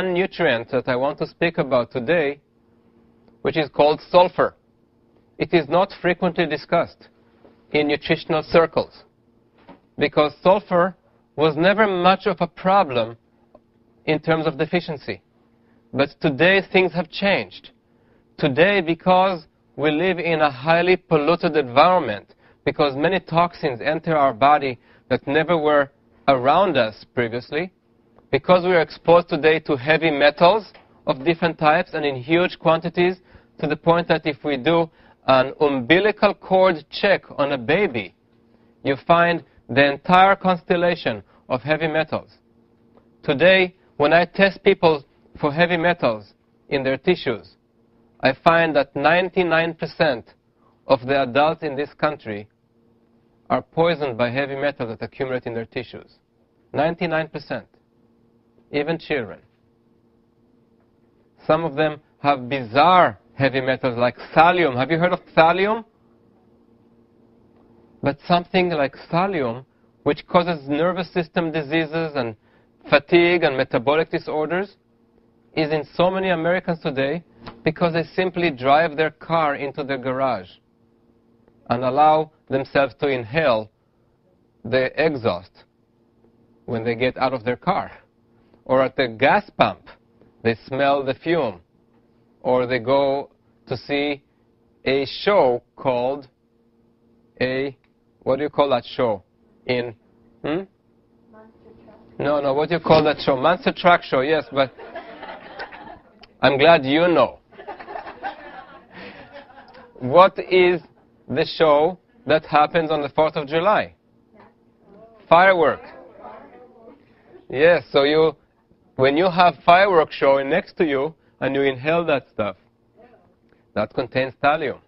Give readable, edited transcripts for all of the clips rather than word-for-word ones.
one nutrient that I want to speak about today, which is called sulfur. It is not frequently discussed in nutritional circles because sulfur was never much of a problem in terms of deficiency. But today things have changed. Today, because we live in a highly polluted environment, because many toxins enter our body that never were around us previously, because we are exposed today to heavy metals of different types and in huge quantities, to the point that if we do an umbilical cord check on a baby, you find the entire constellation of heavy metals. Today, when I test people for heavy metals in their tissues, I find that 99% of the adults in this country are poisoned by heavy metals that accumulate in their tissues. 99%. Even children. Some of them have bizarre heavy metals like thallium. Have you heard of thallium? But something like thallium, which causes nervous system diseases and fatigue and metabolic disorders, is in so many Americans today because they simply drive their car into the garage and allow themselves to inhale the exhaust when they get out of their car. Or at the gas pump, they smell the fume. Or they go to see a show called what do you call that show? No, what do you call that show? Monster Truck Show, yes, but I'm glad you know. What is the show that happens on the 4th of July? Firework. Yes, so when you have fireworks showing next to you and you inhale that stuff, that contains thallium.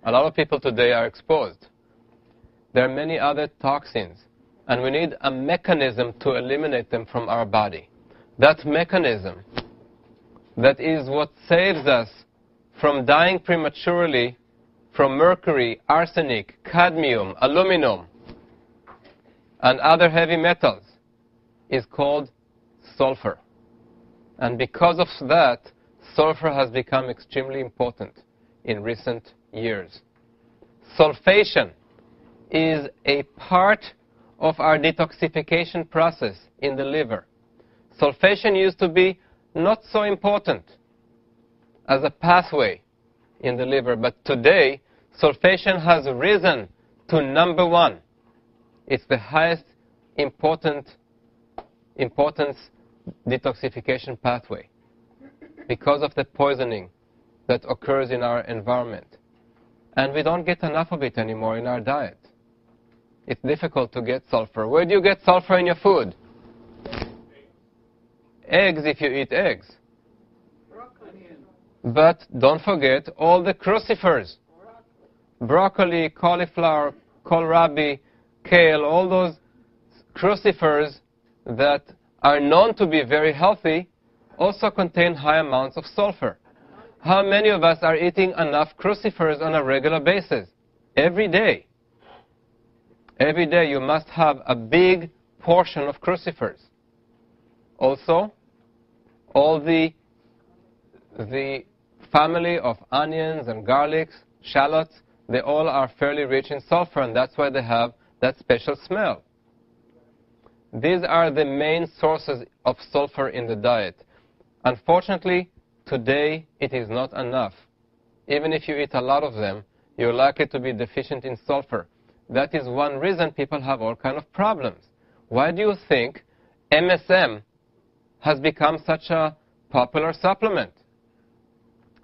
A lot of people today are exposed. There are many other toxins, and we need a mechanism to eliminate them from our body. That mechanism, that is what saves us from dying prematurely from mercury, arsenic, cadmium, aluminum, and other heavy metals, is called sulfur. And because of that, sulfur has become extremely important in recent years. Sulfation is a part of our detoxification process in the liver. Sulfation used to be not so important as a pathway in the liver, but today sulfation has risen to number one. It's the highest importance detoxification pathway because of the poisoning that occurs in our environment. And we don't get enough of it anymore in our diet. It's difficult to get sulfur. Where do you get sulfur in your food? Eggs, if you eat eggs. But don't forget all the crucifers. Broccoli, cauliflower, kohlrabi, kale, all those crucifers that are known to be very healthy also contain high amounts of sulfur. How many of us are eating enough crucifers on a regular basis? Every day. Every day you must have a big portion of crucifers. Also, all the family of onions and garlics, shallots, they all are fairly rich in sulfur, and that's why they have that special smell. These are the main sources of sulfur in the diet. Unfortunately, today it is not enough. Even if you eat a lot of them, you're likely to be deficient in sulfur. That is one reason people have all kinds of problems. Why do you think MSM has become such a popular supplement?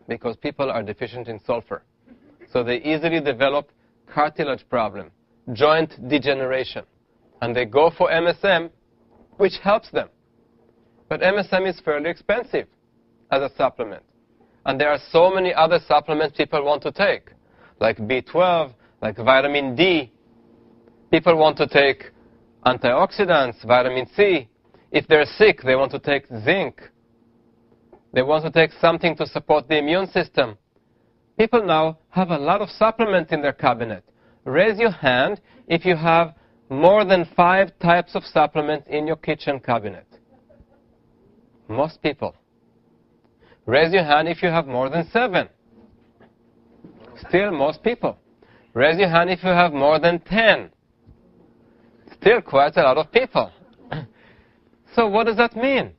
Because people are deficient in sulfur. So they easily develop cartilage problem, joint degeneration. And they go for MSM, which helps them. But MSM is fairly expensive as a supplement. And there are so many other supplements people want to take, like B12, like vitamin D. People want to take antioxidants, vitamin C. If they're sick, they want to take zinc. They want to take something to support the immune system. People now have a lot of supplements in their cabinet. Raise your hand if you have more than 5 types of supplements in your kitchen cabinet. Most people. Raise your hand if you have more than 7. Still most people. Raise your hand if you have more than 10. Still quite a lot of people. So what does that mean?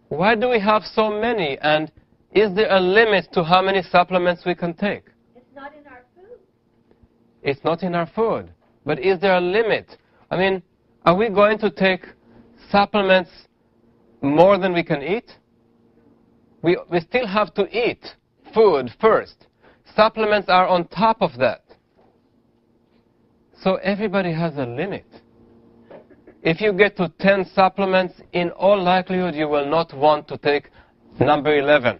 Why do we have so many? And is there a limit to how many supplements we can take? It's not in our food. It's not in our food. But is there a limit? I mean, are we going to take supplements more than we can eat? We still have to eat food first. Supplements are on top of that. So everybody has a limit. If you get to 10 supplements, in all likelihood you will not want to take number 11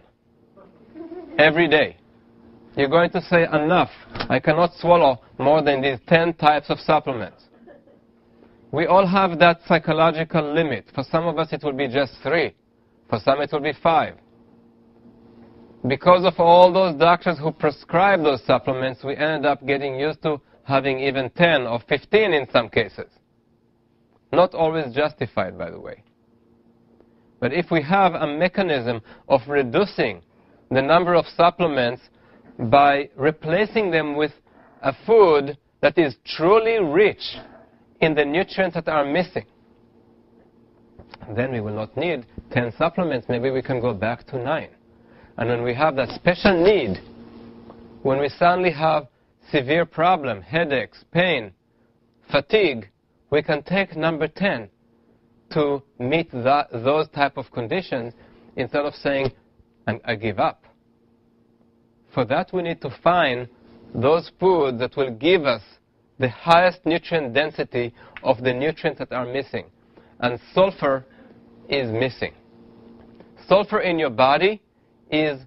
every day. You're going to say, enough. I cannot swallow more than these 10 types of supplements. We all have that psychological limit. For some of us it will be just 3. For some it will be 5. Because of all those doctors who prescribe those supplements, we ended up getting used to having even 10 or 15 in some cases. Not always justified, by the way. But if we have a mechanism of reducing the number of supplements by replacing them with a food that is truly rich in the nutrients that are missing, then we will not need 10 supplements. Maybe we can go back to 9. And when we have that special need, when we suddenly have severe problem, headaches, pain, fatigue, we can take number 10 to meet those type of conditions instead of saying, I give up. For that we need to find those foods that will give us the highest nutrient density of the nutrients that are missing. And sulfur is missing. Sulfur in your body is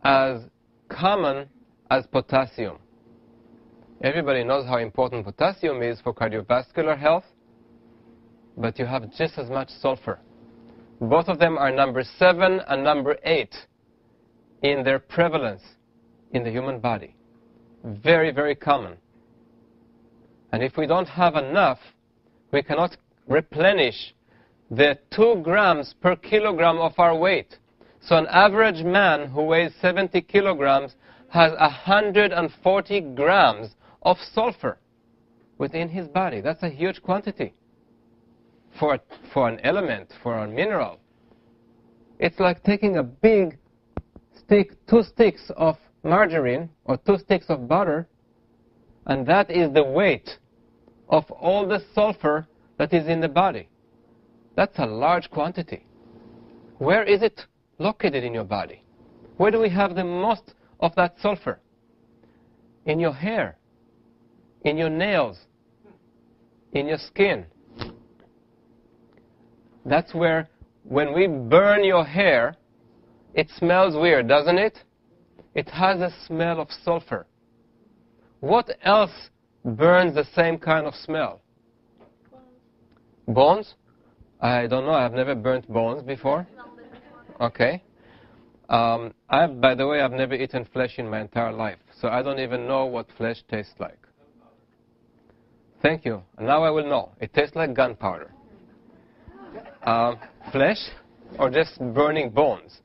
as common as potassium. Everybody knows how important potassium is for cardiovascular health, but you have just as much sulfur. Both of them are number 7 and number 8 in their prevalence in the human body. Very, very common. And if we don't have enough, we cannot replenish the 2 grams per kilogram of our weight. So an average man who weighs 70 kilograms has 140 grams of sulfur within his body. That's a huge quantity for an element, for a mineral. It's like taking a big stick, 2 sticks of margarine or 2 sticks of butter, and that is the weight of all the sulfur that is in the body. That's a large quantity. Where is it located in your body? Where do we have the most of that sulfur? In your hair, in your nails, in your skin. That's where, when we burn your hair, it smells weird, doesn't it? It has a smell of sulfur. What else burns the same kind of smell? Bones? I don't know. I've never burnt bones before. Okay. By the way, I've never eaten flesh in my entire life, so I don't even know what flesh tastes like. Thank you. Now I will know. It tastes like gunpowder. Flesh or just burning bones?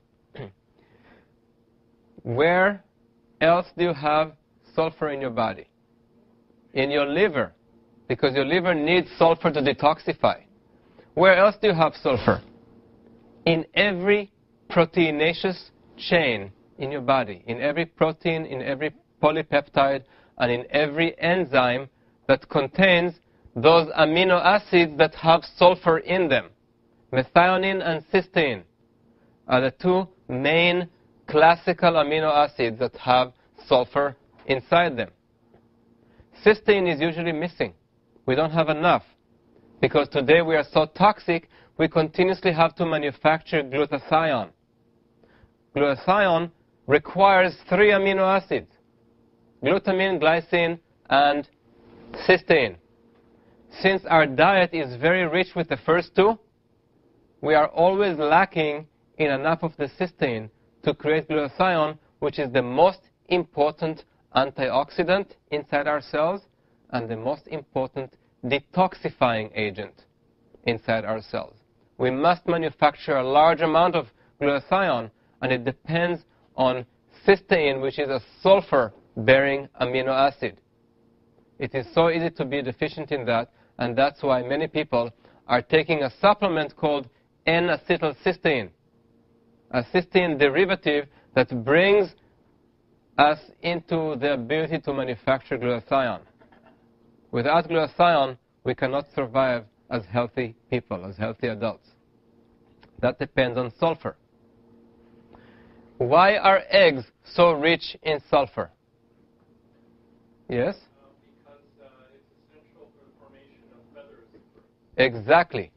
Where else do you have sulfur in your body? In your liver, because your liver needs sulfur to detoxify. Where else do you have sulfur? In every proteinaceous chain in your body, in every protein, in every polypeptide, and in every enzyme that contains those amino acids that have sulfur in them. Methionine and cysteine are the 2 main classical amino acids that have sulfur inside them. Cysteine is usually missing. We don't have enough. Because today we are so toxic, we continuously have to manufacture glutathione. Glutathione requires 3 amino acids: glutamine, glycine, and cysteine. Since our diet is very rich with the first 2, we are always lacking in enough of the cysteine to create glutathione, which is the most important antioxidant inside our cells and the most important detoxifying agent inside our cells. we must manufacture a large amount of glutathione, and it depends on cysteine, which is a sulfur-bearing amino acid. It is so easy to be deficient in that, and that's why many people are taking a supplement called N-acetylcysteine, a cysteine derivative that brings us into the ability to manufacture glutathione. Without glutathione, we cannot survive as healthy people, as healthy adults. That depends on sulfur. Why are eggs so rich in sulfur? Yes? Because it's essential for the formation of feathers. Exactly.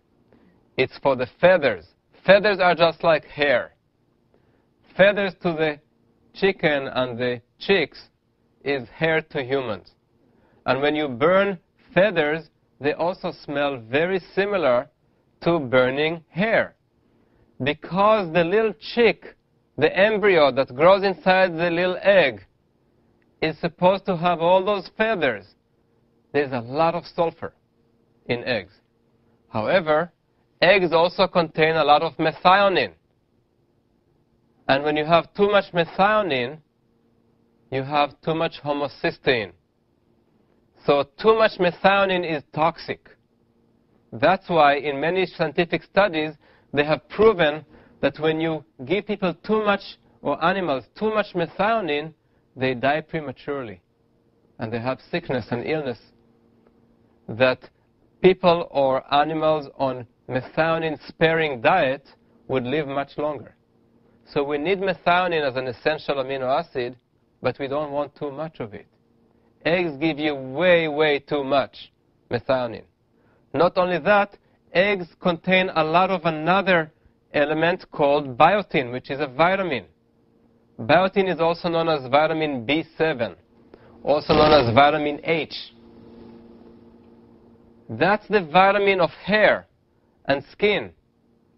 It's for the feathers. Feathers are just like hair. Feathers to the chicken and the chicks is hair to humans. And when you burn feathers, they also smell very similar to burning hair. Because the little chick, the embryo that grows inside the little egg, is supposed to have all those feathers, there's a lot of sulfur in eggs. However, eggs also contain a lot of methionine. And when you have too much methionine, you have too much homocysteine. So too much methionine is toxic. That's why in many scientific studies, they have proven that when you give people too much, or animals, too much methionine, they die prematurely. And they have sickness and illness. That people or animals on methionine-sparing diet would live much longer. So we need methionine as an essential amino acid, but we don't want too much of it. Eggs give you way, way too much methionine. Not only that, eggs contain a lot of another element called biotin, which is a vitamin. Biotin is also known as vitamin B7, also known as vitamin H. That's the vitamin of hair and skin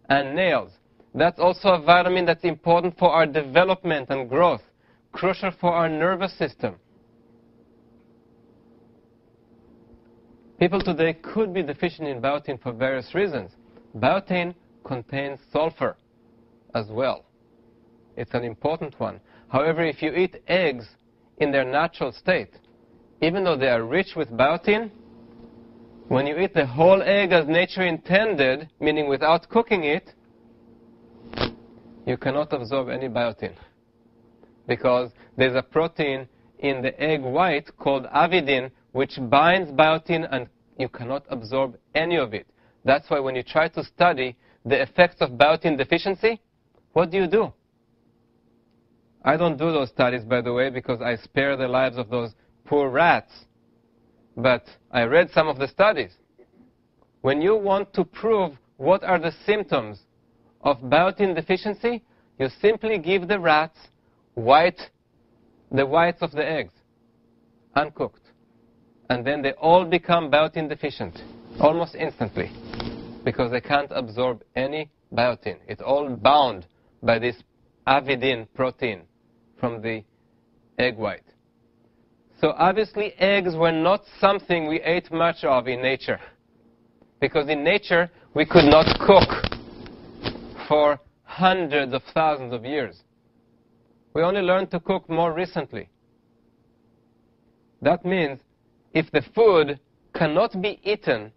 and nails. That's also a vitamin that's important for our development and growth, crucial for our nervous system. People today could be deficient in biotin for various reasons. Biotin contains sulfur as well. It's an important one. However, if you eat eggs in their natural state, even though they are rich with biotin, when you eat the whole egg as nature intended, meaning without cooking it, you cannot absorb any biotin. Because there's a protein in the egg white called avidin, which binds biotin, and you cannot absorb any of it. That's why when you try to study the effects of biotin deficiency, what do? I don't do those studies, by the way, because I spare the lives of those poor rats. But I read some of the studies. When you want to prove what are the symptoms of biotin deficiency, you simply give the rats the whites of the eggs, uncooked. And then they all become biotin deficient, almost instantly, because they can't absorb any biotin. It's all bound by this avidin protein from the egg white. So obviously eggs were not something we ate much of in nature. Because in nature, we could not cook for hundreds of thousands of years. We only learned to cook more recently. That means if the food cannot be eaten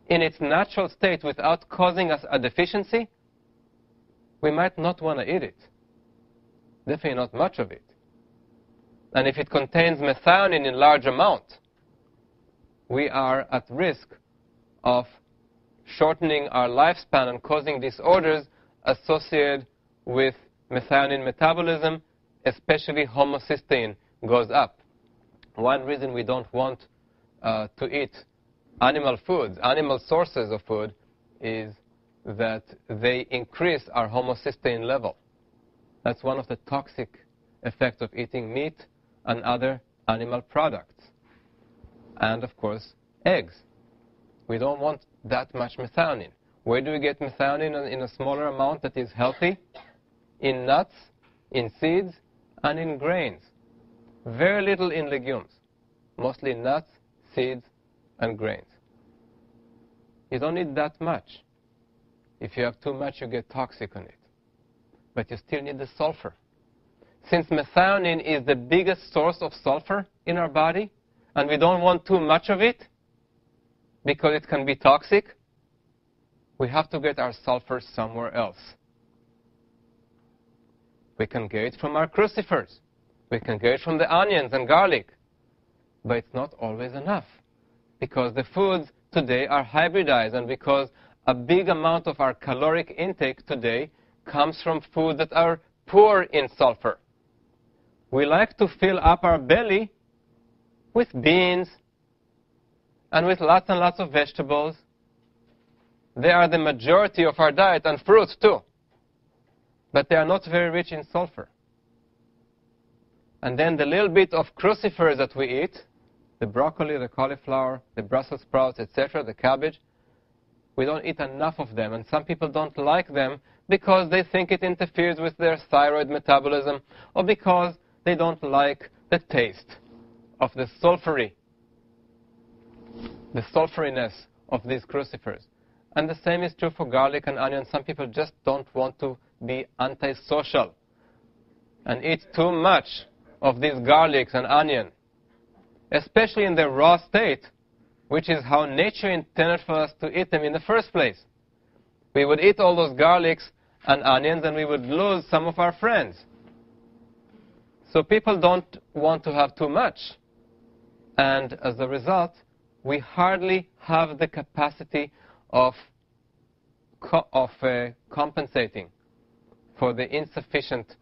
in its natural state without causing us a deficiency, we might not want to eat it. Definitely not much of it. And if it contains methionine in large amount, we are at risk of shortening our lifespan and causing disorders associated with methionine metabolism, especially homocysteine goes up. One reason we don't want to eat animal foods, animal sources of food, is that they increase our homocysteine level. That's one of the toxic effects of eating meat and other animal products. And, of course, eggs. We don't want that much methionine. Where do we get methionine in a smaller amount that is healthy? In nuts, in seeds, and in grains. Very little in legumes. Mostly nuts, seeds, and grains. You don't need that much. If you have too much, you get toxic on it. But you still need the sulfur. Since methionine is the biggest source of sulfur in our body, and we don't want too much of it because it can be toxic, we have to get our sulfur somewhere else. We can get it from our crucifers. We can get it from the onions and garlic. But it's not always enough, because the foods today are hybridized, and because a big amount of our caloric intake today comes from foods that are poor in sulfur. We like to fill up our belly with beans and with lots and lots of vegetables. They are the majority of our diet, and fruits too. But they are not very rich in sulfur. And then the little bit of crucifers that we eat, the broccoli, the cauliflower, the Brussels sprouts, etc., the cabbage, we don't eat enough of them. And some people don't like them because they think it interferes with their thyroid metabolism, or because they don't like the taste of the sulfuriness of these crucifers. And the same is true for garlic and onion. Some people just don't want to be antisocial and eat too much of these garlics and onion, especially in their raw state, which is how nature intended for us to eat them in the first place. We would eat all those garlics and onions, and we would lose some of our friends. So people don't want to have too much. And as a result, we hardly have the capacity of compensating for the insufficient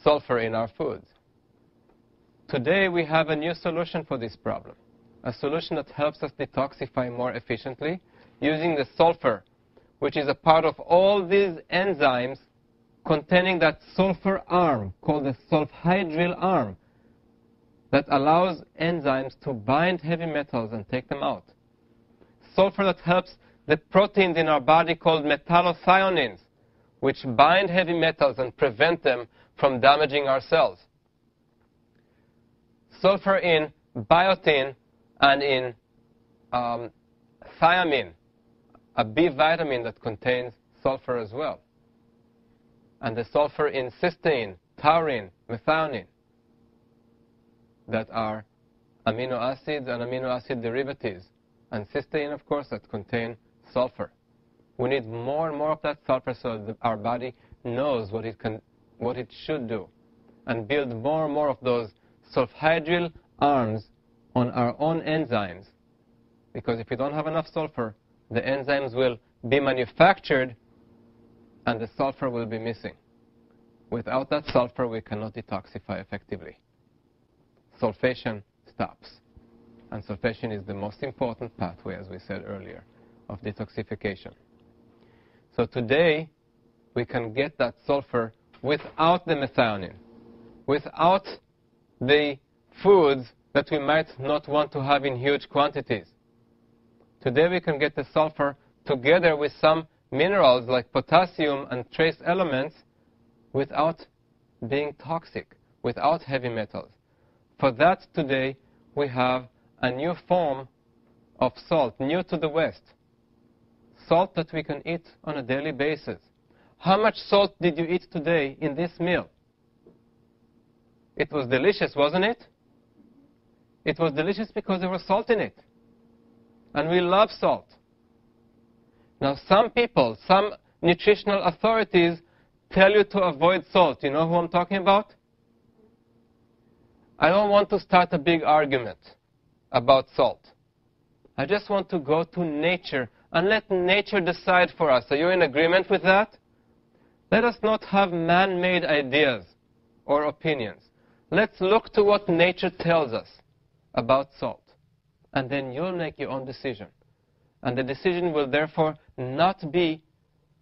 sulfur in our foods. Today we have a new solution for this problem, a solution that helps us detoxify more efficiently using the sulfur, which is a part of all these enzymes containing that sulfur arm called the sulfhydryl arm that allows enzymes to bind heavy metals and take them out. Sulfur that helps the proteins in our body called metallothioneins, which bind heavy metals and prevent them from damaging our cells. Sulfur in biotin and in thiamine, a B vitamin that contains sulfur as well. And the sulfur in cysteine, taurine, methionine, that are amino acids and amino acid derivatives. And cysteine, of course, that contain sulfur. We need more and more of that sulfur so that our body knows what it should do, and build more and more of those sulfhydryl arms on our own enzymes. Because if we don't have enough sulfur, the enzymes will be manufactured and the sulfur will be missing. Without that sulfur, we cannot detoxify effectively. Sulfation stops. And sulfation is the most important pathway, as we said earlier, of detoxification. So today, we can get that sulfur without the methionine, without the foods that we might not want to have in huge quantities. Today we can get the sulfur together with some minerals like potassium and trace elements without being toxic, without heavy metals. For that today we have a new form of salt, new to the West. Salt that we can eat on a daily basis. How much salt did you eat today in this meal? It was delicious, wasn't it? It was delicious because there was salt in it. And we love salt. Now some people, some nutritional authorities tell you to avoid salt. You know who I'm talking about? I don't want to start a big argument about salt. I just want to go to nature and let nature decide for us. Are you in agreement with that? Let us not have man-made ideas or opinions. Let's look to what nature tells us about salt. And then you'll make your own decision. And the decision will therefore not be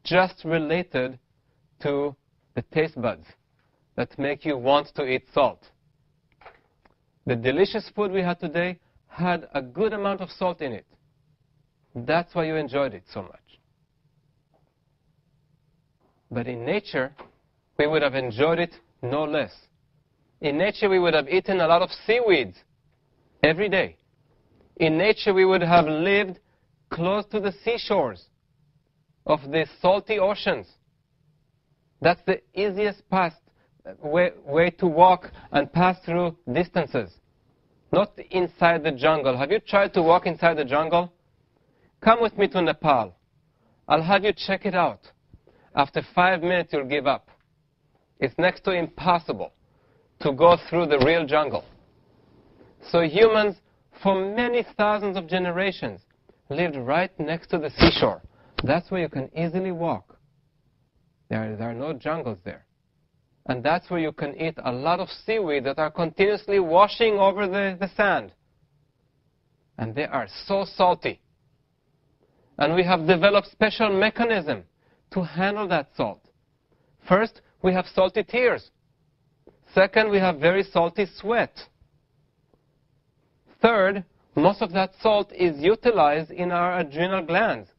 just related to the taste buds that make you want to eat salt. The delicious food we had today had a good amount of salt in it. That's why you enjoyed it so much. But in nature, we would have enjoyed it no less. In nature, we would have eaten a lot of seaweeds every day. In nature, we would have lived close to the seashores. of the salty oceans. That's the easiest way to walk and pass through distances. Not inside the jungle. Have you tried to walk inside the jungle? Come with me to Nepal. I'll have you check it out. After 5 minutes, you'll give up. It's next to impossible to go through the real jungle. So humans, for many thousands of generations, lived right next to the seashore. That's where you can easily walk. There are no jungles there. And that's where you can eat a lot of seaweed that are continuously washing over the sand. And they are so salty. And we have developed special mechanism to handle that salt. First, we have salty tears. Second, we have very salty sweat. Third, most of that salt is utilized in our adrenal glands.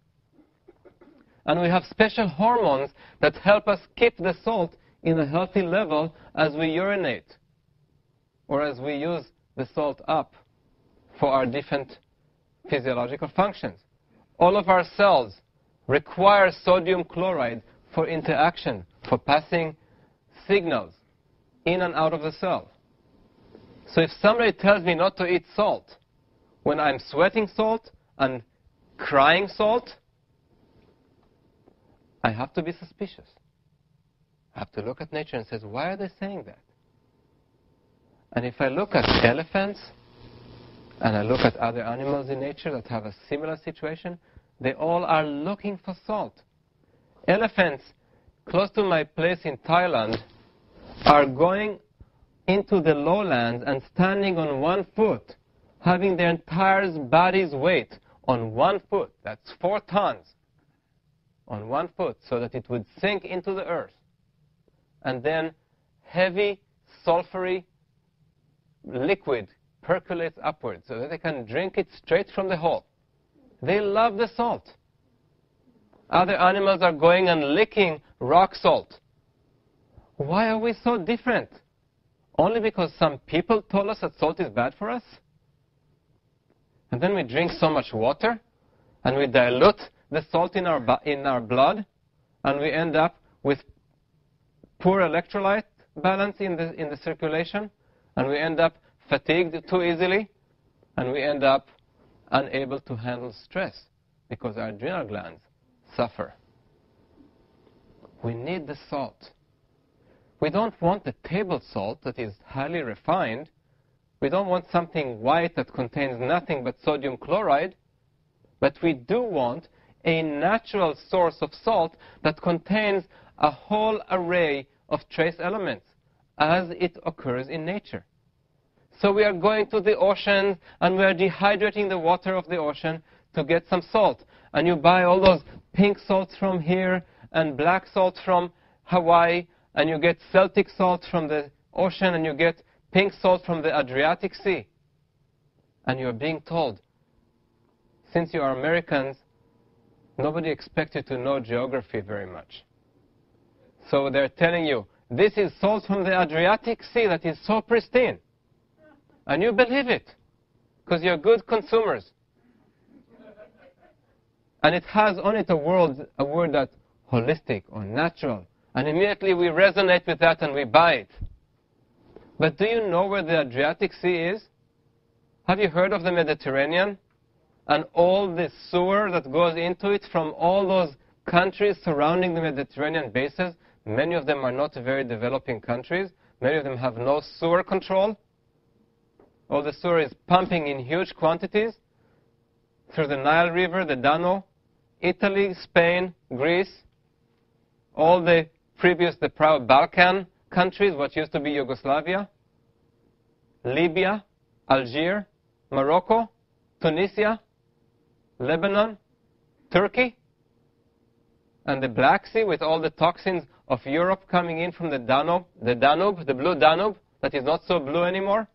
And we have special hormones that help us keep the salt in a healthy level as we urinate or as we use the salt up for our different physiological functions. All of our cells require sodium chloride for interaction, for passing signals in and out of the cell. So if somebody tells me not to eat salt, when I'm sweating salt and crying salt, I have to be suspicious. I have to look at nature and say, why are they saying that? And if I look at elephants and I look at other animals in nature that have a similar situation, they all are looking for salt. Elephants close to my place in Thailand are going into the lowlands and standing on 1 foot, having their entire body's weight on 1 foot. That's 4 tons on 1 foot, so that it would sink into the earth. And then heavy, sulfury liquid percolates upwards so that they can drink it straight from the hole. They love the salt. Other animals are going and licking rock salt. Why are we so different? Only because some people told us that salt is bad for us? And then we drink so much water, and we dilute the salt in our blood, and we end up with poor electrolyte balance in the circulation, and we end up fatigued too easily, and we end up unable to handle stress because our adrenal glands suffer. We need the salt. We don't want the table salt that is highly refined. We don't want something white that contains nothing but sodium chloride, but we do want a natural source of salt that contains a whole array of trace elements as it occurs in nature. So we are going to the ocean and we are dehydrating the water of the ocean to get some salt. And you buy all those pink salts from here and black salt from Hawaii, and you get Celtic salt from the ocean, and you get pink salt from the Adriatic Sea. And you are being told, since you are Americans, nobody expects you to know geography very much. So they're telling you, this is salt from the Adriatic Sea that is so pristine. And you believe it, because you're good consumers. And it has on it a word that's holistic or natural. And immediately we resonate with that and we buy it. But do you know where the Adriatic Sea is? Have you heard of the Mediterranean? And all the sewer that goes into it from all those countries surrounding the Mediterranean basin? Many of them are not very developing countries. Many of them have no sewer control. All the sewer is pumping in huge quantities through the Nile River, the Danube, Italy, Spain, Greece, all the proud Balkan countries, what used to be Yugoslavia, Libya, Algeria, Morocco, Tunisia, Lebanon, Turkey, and the Black Sea with all the toxins of Europe coming in from the Danube, the blue Danube, that is not so blue anymore.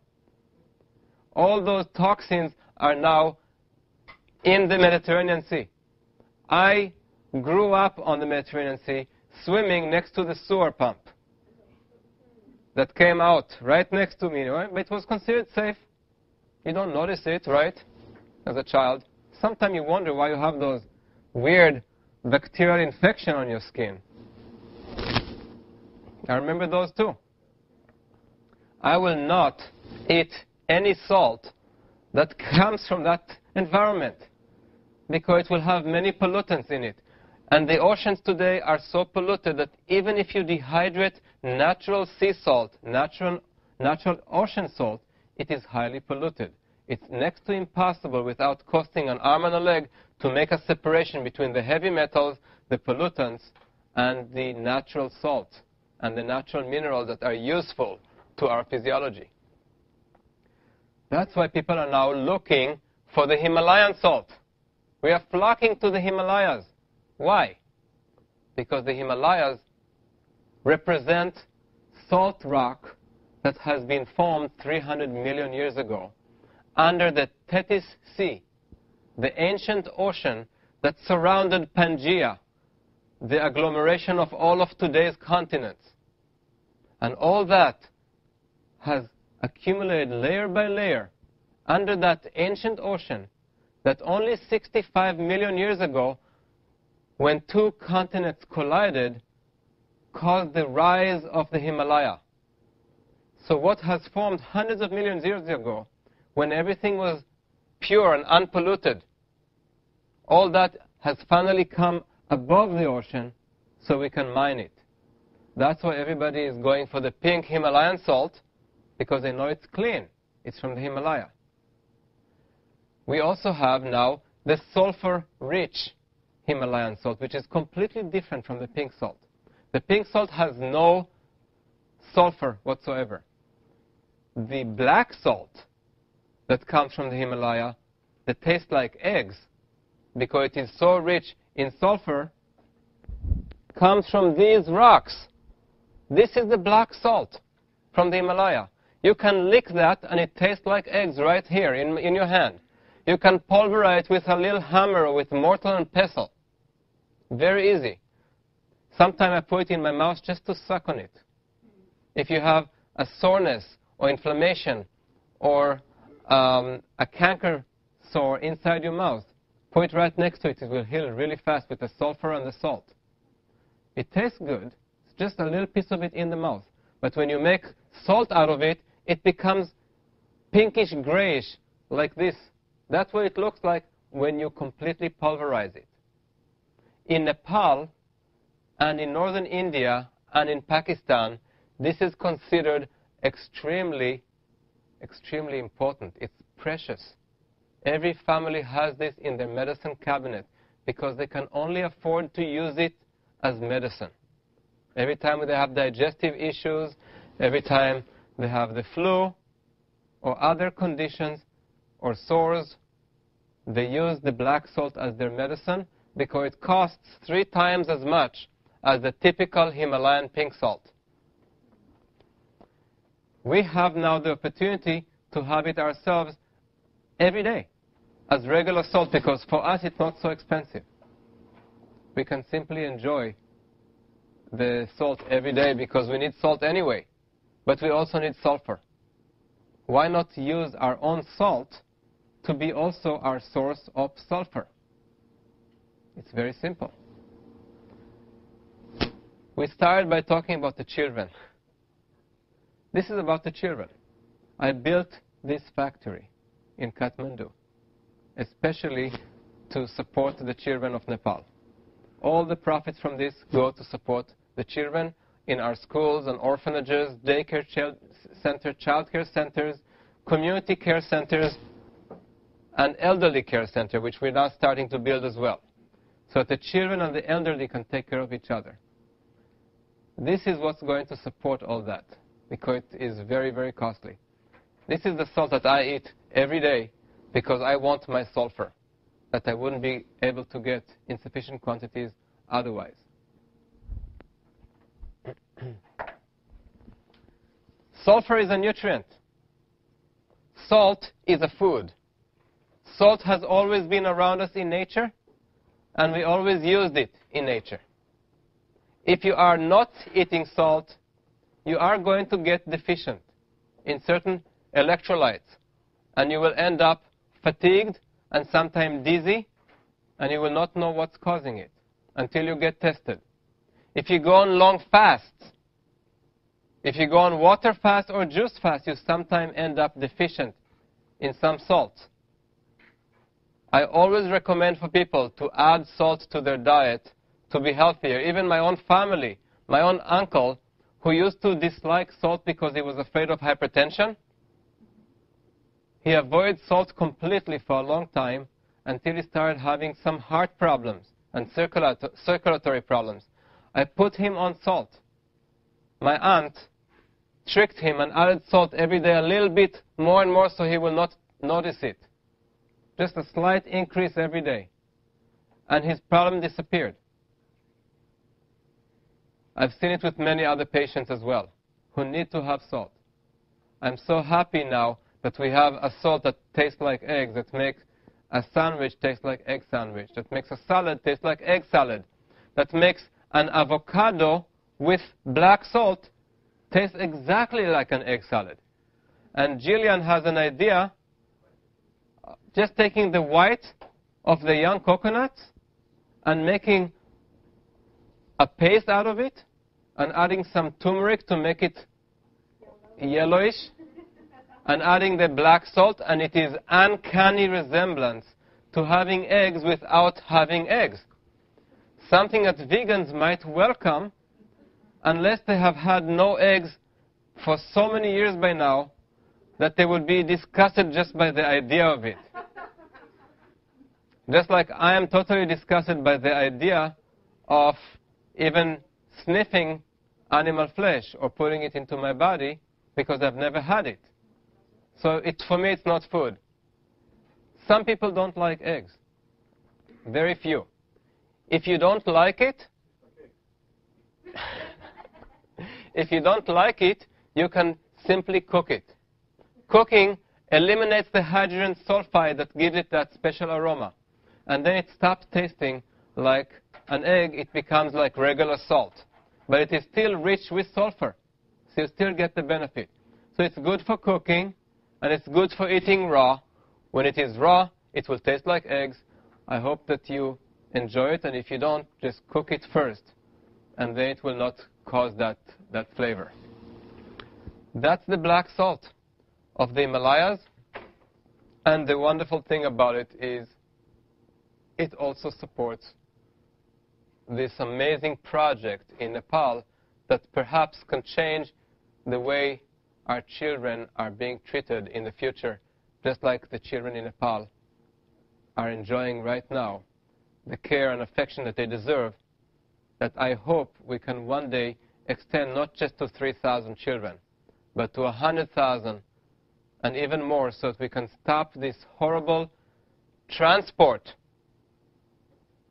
All those toxins are now in the Mediterranean Sea. I grew up on the Mediterranean Sea, swimming next to the sewer pump that came out right next to me. Right? But it was considered safe. You don't notice it, right, as a child. Sometimes you wonder why you have those weird bacterial infection on your skin. I remember those too. I will not eat any salt that comes from that environment because it will have many pollutants in it. And the oceans today are so polluted that even if you dehydrate natural sea salt, natural ocean salt, it is highly polluted. It's next to impossible without costing an arm and a leg to make a separation between the heavy metals, the pollutants, and the natural salt and the natural minerals that are useful to our physiology. That's why people are now looking for the Himalayan salt. We are flocking to the Himalayas. Why? Because the Himalayas represent salt rock that has been formed 300 million years ago under the Tethys Sea, the ancient ocean that surrounded Pangaea, the agglomeration of all of today's continents. And all that has accumulated layer by layer under that ancient ocean that only 65 million years ago, when two continents collided, caused the rise of the Himalaya. So what has formed hundreds of millions of years ago, when everything was pure and unpolluted, all that has finally come above the ocean so we can mine it. That's why everybody is going for the pink Himalayan salt, because they know it's clean. It's from the Himalaya. We also have now the sulfur-rich Himalayan salt, which is completely different from the pink salt. The pink salt has no sulfur whatsoever. The black salt that comes from the Himalaya, that tastes like eggs, because it is so rich in sulfur, comes from these rocks. This is the black salt from the Himalaya. You can lick that and it tastes like eggs right here in your hand. You can pulverize it with a little hammer or with mortar and pestle. Very easy. Sometimes I put it in my mouth just to suck on it. If you have a soreness or inflammation or a canker sore inside your mouth, put it right next to it. It will heal really fast with the sulfur and the salt. It tastes good. It's just a little piece of it in the mouth. But when you make salt out of it, it becomes pinkish grayish like this. That's what it looks like when you completely pulverize it. In Nepal and in northern India and in Pakistan, this is considered extremely, extremely important. It's precious. Every family has this in their medicine cabinet because they can only afford to use it as medicine. Every time they have digestive issues, every time they have the flu or other conditions or sores, they use the black salt as their medicine because it costs 3 times as much as the typical Himalayan pink salt. We have now the opportunity to have it ourselves every day as regular salt because for us it's not so expensive. We can simply enjoy the salt every day because we need salt anyway, but we also need sulfur. Why not use our own salt to be also our source of sulfur? It's very simple. We started by talking about the children. This is about the children. I built this factory in Kathmandu, especially to support the children of Nepal. All the profits from this go to support the children in our schools and orphanages, daycare center, child care centers, community care centers, and elderly care center, which we're now starting to build as well, so that the children and the elderly can take care of each other. This is what's going to support all that, because it is very, very costly. This is the salt that I eat every day because I want my sulfur that I wouldn't be able to get in sufficient quantities otherwise. Sulfur is a nutrient. Salt is a food. Salt has always been around us in nature, and we always used it in nature. If you are not eating salt, you are going to get deficient in certain electrolytes, and you will end up fatigued and sometimes dizzy, and you will not know what's causing it. until you get tested. If you go on long fasts, if you go on water fast or juice fast, you sometimes end up deficient in some salts. I always recommend for people to add salt to their diet to be healthier. Even my own family, my own uncle, who used to dislike salt because he was afraid of hypertension, he avoided salt completely for a long time until he started having some heart problems and circulatory problems. I put him on salt. My aunt tricked him and added salt every day a little bit more and more so he will not notice it. Just a slight increase every day. And his problem disappeared. I've seen it with many other patients as well who need to have salt. I'm so happy now that we have a salt that tastes like eggs, that makes a sandwich taste like egg sandwich, that makes a salad taste like egg salad, that makes an avocado with black salt taste exactly like an egg salad. And Jillian has an idea, just taking the white of the young coconuts and making a paste out of it and adding some turmeric to make it yellowish and adding the black salt, and it is uncanny resemblance to having eggs without having eggs. Something that vegans might welcome unless they have had no eggs for so many years by now that they would be disgusted just by the idea of it. Just like I am totally disgusted by the idea of even sniffing animal flesh or putting it into my body because I've never had it. So for me, it's not food. Some people don't like eggs. Very few. If you don't like it, you can simply cook it. Cooking eliminates the hydrogen sulfide that gives it that special aroma. And then it stops tasting like an egg. It becomes like regular salt. But it is still rich with sulfur. So you still get the benefit. So it's good for cooking, and it's good for eating raw. When it is raw, it will taste like eggs. I hope that you enjoy it, and if you don't, just cook it first, and then it will not cause that flavor. That's the black salt of the Himalayas, and the wonderful thing about it is it also supports this amazing project in Nepal that perhaps can change the way our children are being treated in the future, just like the children in Nepal are enjoying right now the care and affection that they deserve, that I hope we can one day extend not just to 3,000 children, but to 100,000 and even more, so that we can stop this horrible transport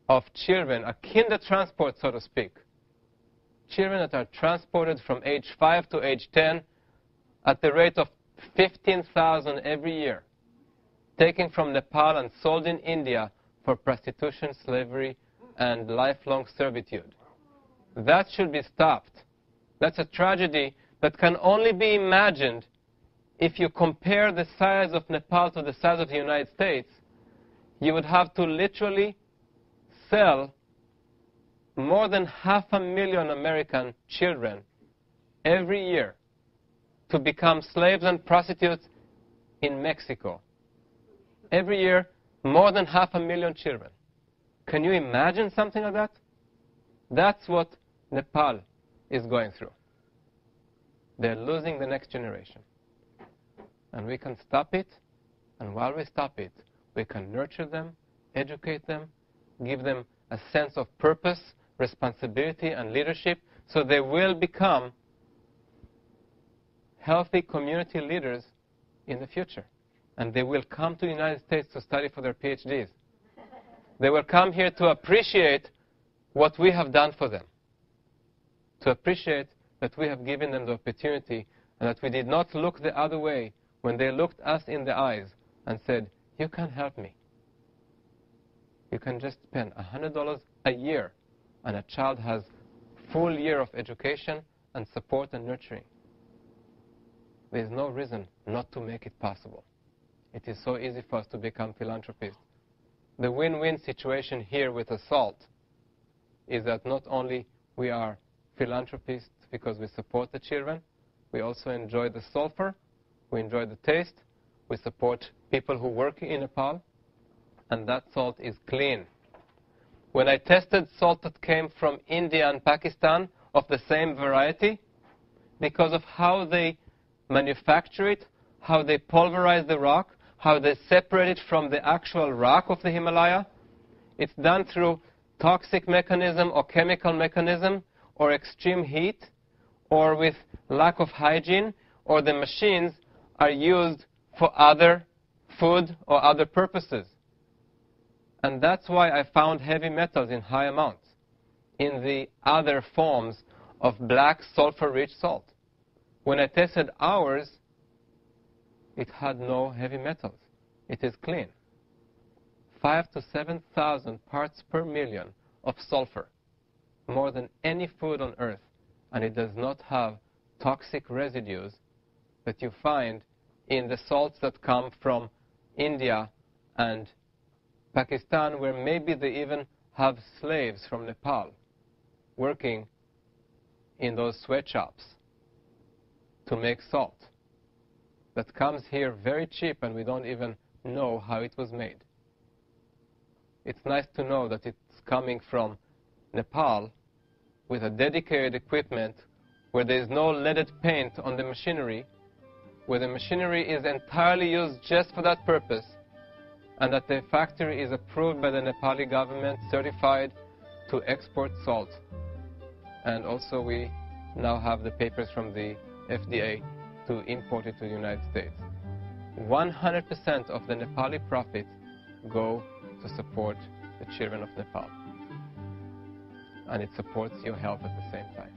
of children, a kinder transport, so to speak. Children that are transported from age 5 to age 10 at the rate of 15,000 every year, taken from Nepal and sold in India for prostitution, slavery, and lifelong servitude. That should be stopped. That's a tragedy that can only be imagined if you compare the size of Nepal to the size of the United States. You would have to literally sell more than 500,000 American children every year to become slaves and prostitutes in Mexico. Every year, more than 500,000 children. Can you imagine something like that? That's what Nepal is going through. They're losing the next generation. And we can stop it, and while we stop it, we can nurture them, educate them, give them a sense of purpose, responsibility, and leadership, so they will become healthy community leaders in the future. And they will come to the United States to study for their PhDs. They will come here to appreciate what we have done for them, to appreciate that we have given them the opportunity and that we did not look the other way when they looked us in the eyes and said, you can help me. You can just spend $100 a year and a child has full year of education and support and nurturing. There is no reason not to make it possible. It is so easy for us to become philanthropists. The win-win situation here with the salt is that not only we are philanthropists because we support the children, we also enjoy the sulfur, we enjoy the taste, we support people who work in Nepal, and that salt is clean. When I tested salt that came from India and Pakistan of the same variety, because of how they manufacture it, how they pulverize the rock, how they separate it from the actual rock of the Himalaya, it's done through toxic mechanism or chemical mechanism or extreme heat or with lack of hygiene, or the machines are used for other food or other purposes. And that's why I found heavy metals in high amounts in the other forms of black sulfur-rich salt. When I tested ours, it had no heavy metals. It is clean. 5,000 to 7,000 parts per million of sulfur, more than any food on earth, and it does not have toxic residues that you find in the salts that come from India and Pakistan, where maybe they even have slaves from Nepal working in those sweatshops to make salt that comes here very cheap and we don't even know how it was made. It's nice to know that it's coming from Nepal with a dedicated equipment where there is no leaded paint on the machinery, where the machinery is entirely used just for that purpose, and that the factory is approved by the Nepali government, certified to export salt. And also we now have the papers from the FDA to import it to the United States. 100% of the Nepali profits go to support the children of Nepal. And it supports your health at the same time.